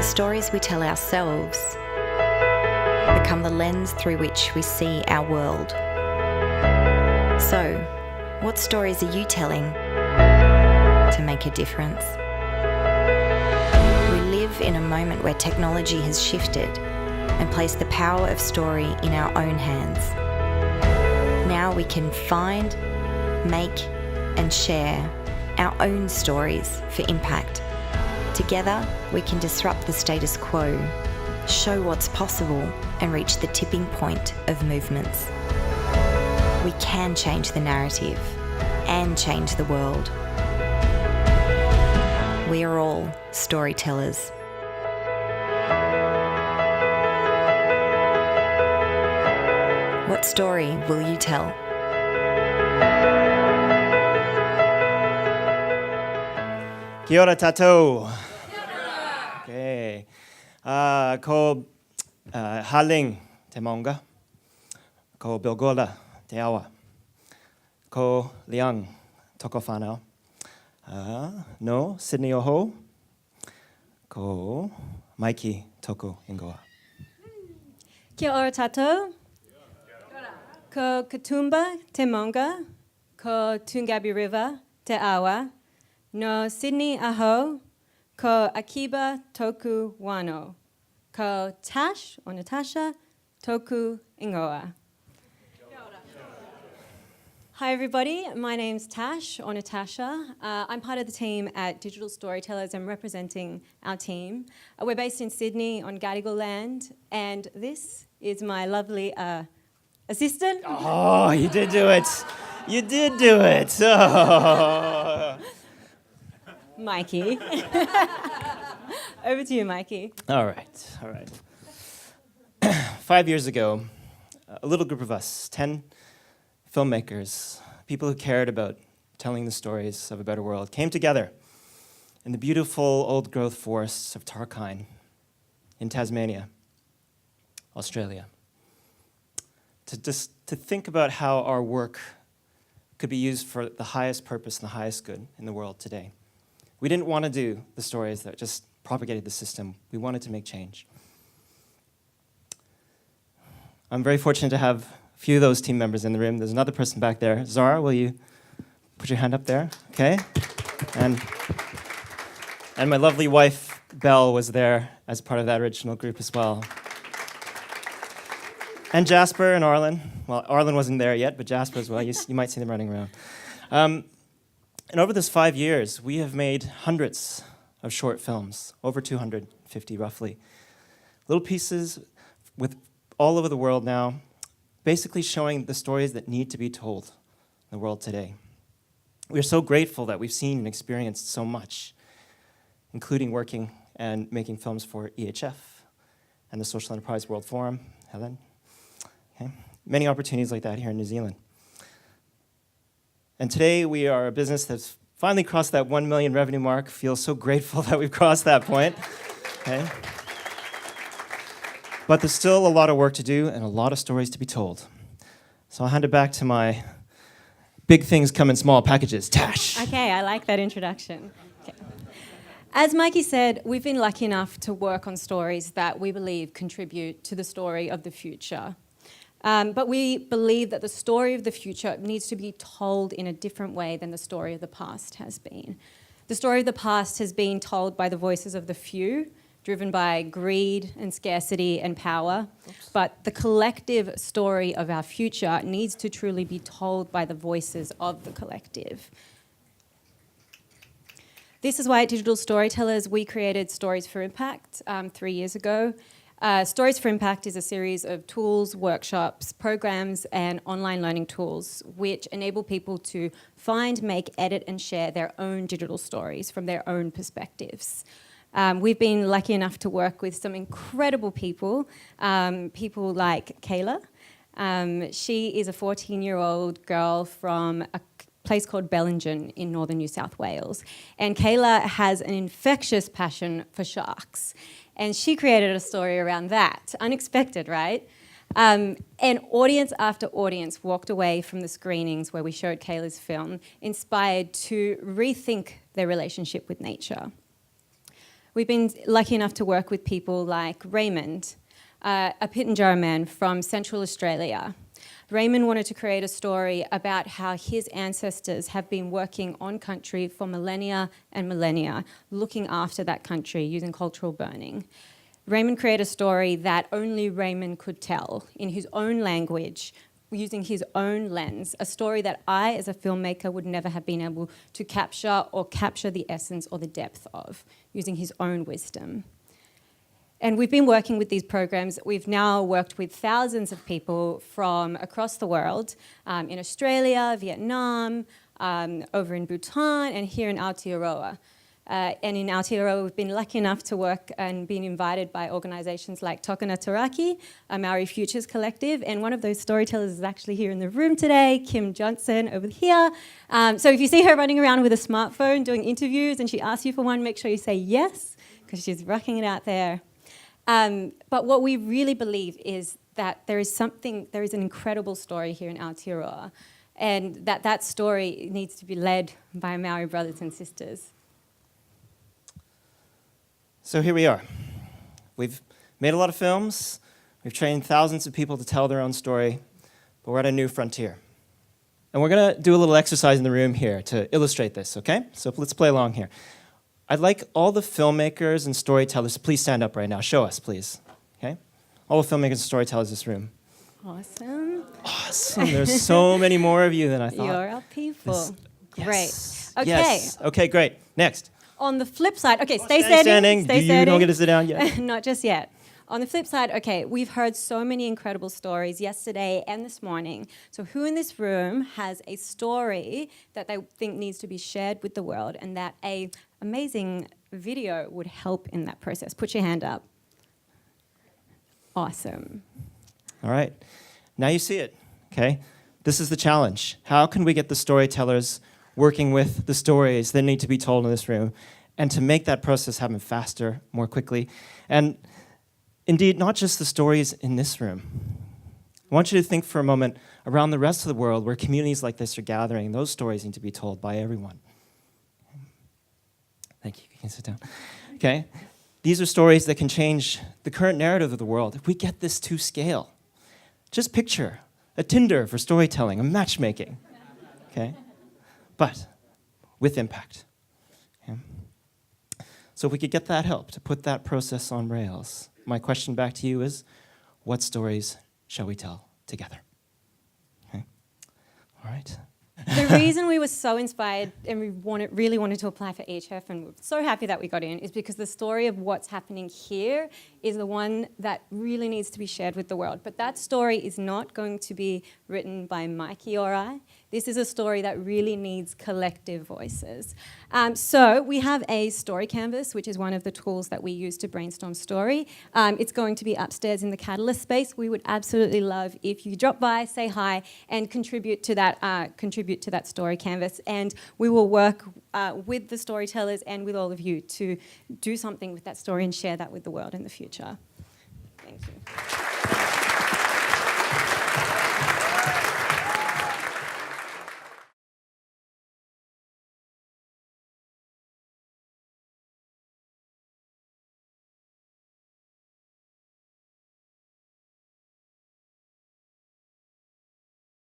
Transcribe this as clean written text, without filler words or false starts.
The stories we tell ourselves become the lens through which we see our world. So, what stories are you telling to make a difference? We live in a moment where technology has shifted and placed the power of story in our own hands. Now we can find, make, and share our own stories for impact. Together, we can disrupt the status quo, show what's possible, and reach the tipping point of movements. We can change the narrative and change the world. We are all storytellers. What story will you tell? Kia ora tātou. Okay. Ko Haling te maunga. Ko Bilgola te awa. Ko Leung toko whanau. No Sydney oho. Ko Mikey toko ingoa. Kia ora tātou. Ko Katoomba te maunga. Ko Tungabi River te awa. No Sydney aho, ko Akiba toku wano, ko Tash or Natasha toku ingoa. Hi everybody, my name's Tash or Natasha. I'm part of the team at Digital Storytellers. I'm representing our team. We're based in Sydney on Gadigal land, and this is my lovely assistant. Oh, you did do it. You did do it. Oh. Mikey. Over to you, Mikey. All right. 5 years ago, a little group of us, 10 filmmakers, people who cared about telling the stories of a better world, came together in the beautiful old-growth forests of Tarkine in Tasmania, Australia, to think about how our work could be used for the highest purpose and the highest good in the world today. We didn't want to do the stories that just propagated the system. We wanted to make change. I'm very fortunate to have a few of those team members in the room. There's another person back there. Zara, will you put your hand up there? Okay. And my lovely wife, Belle, was there as part of that original group as well. And Jasper and Arlen. Well, Arlen wasn't there yet, but Jasper as well. You might see them running around. And over this 5 years, we have made hundreds of short films, over 250 roughly. Little pieces with all over the world now, basically showing the stories that need to be told in the world today. We're so grateful that we've seen and experienced so much, including working and making films for EHF and the Social Enterprise World Forum, Helen. Okay. Many opportunities like that here in New Zealand. And today we are a business that's finally crossed that 1 million revenue mark. Feel so grateful that we've crossed that point. Okay. But there's still a lot of work to do and a lot of stories to be told. So I'll hand it back to my big things come in small packages, Tash. Okay, I like that introduction. Okay. As Mikey said, we've been lucky enough to work on stories that we believe contribute to the story of the future. But we believe that the story of the future needs to be told in a different way than the story of the past has been. The story of the past has been told by the voices of the few, driven by greed and scarcity and power. But the collective story of our future needs to truly be told by the voices of the collective. This is why at Digital Storytellers we created Stories for Impact 3 years ago. Stories for Impact is a series of tools, workshops, programs, and online learning tools which enable people to find, make, edit, and share their own digital stories from their own perspectives. We've been lucky enough to work with some incredible people, people like Kayla. She is a 14-year-old girl from a place called Bellingen in northern New South Wales. And Kayla has an infectious passion for sharks. And she created a story around that. Unexpected, right? And audience after audience walked away from the screenings where we showed Kayla's film, inspired to rethink their relationship with nature. We've been lucky enough to work with people like Raymond, a Pitjantjatjara man from Central Australia. Raymond wanted to create a story about how his ancestors have been working on country for millennia and millennia, looking after that country using cultural burning. Raymond created a story that only Raymond could tell in his own language, using his own lens, a story that I, as a filmmaker, would never have been able to capture the essence or the depth of, using his own wisdom. And we've been working with these programs. We've now worked with thousands of people from across the world, in Australia, Vietnam, over in Bhutan, and here in Aotearoa. And in Aotearoa, we've been lucky enough to work and been invited by organisations like Tokana Taraki, a Maori Futures Collective, and one of those storytellers is actually here in the room today, Kim Johnson over here. So if you see her running around with a smartphone doing interviews and she asks you for one, make sure you say yes, because she's rocking it out there. But what we really believe is that there is an incredible story here in Aotearoa, and that story needs to be led by Maori brothers and sisters. So here we are. We've made a lot of films, we've trained thousands of people to tell their own story, but we're at a new frontier. And we're gonna do a little exercise in the room here to illustrate this, okay? So let's play along here. I'd like all the filmmakers and storytellers to please stand up right now. Show us, please, okay? All the filmmakers and storytellers in this room. Awesome. Awesome, there's so many more of you than I thought. You're our people. Great. Yes. Okay. Yes. Okay, great. Next. On the flip side, okay, stay standing. Stay You standing. don't get to sit down yet. Not just yet. On the flip side, okay, we've heard so many incredible stories yesterday and this morning. So who in this room has a story that they think needs to be shared with the world and that an amazing video would help in that process? Put your hand up. Awesome. All right. Now you see it, okay? This is the challenge. How can we get the storytellers working with the stories that need to be told in this room and to make that process happen faster, more quickly? And indeed, not just the stories in this room. I want you to think for a moment around the rest of the world where communities like this are gathering. Those stories need to be told by everyone. Thank you. You can sit down. Okay? These are stories that can change the current narrative of the world if we get this to scale. Just picture a Tinder for storytelling, a matchmaking. Okay? But with impact. Okay? So if we could get that help to put that process on rails, my question back to you is, what stories shall we tell together? Okay. All right. The reason we were so inspired and we really wanted to apply for EHF, and we're so happy that we got in, is because the story of what's happening here is the one that really needs to be shared with the world. But that story is not going to be written by Mikey or I. This is a story that really needs collective voices. So we have a story canvas, which is one of the tools that we use to brainstorm story. It's going to be upstairs in the catalyst space. We would absolutely love if you drop by, say hi, and contribute to that story canvas. And we will work with the storytellers and with all of you to do something with that story and share that with the world in the future. Thank you.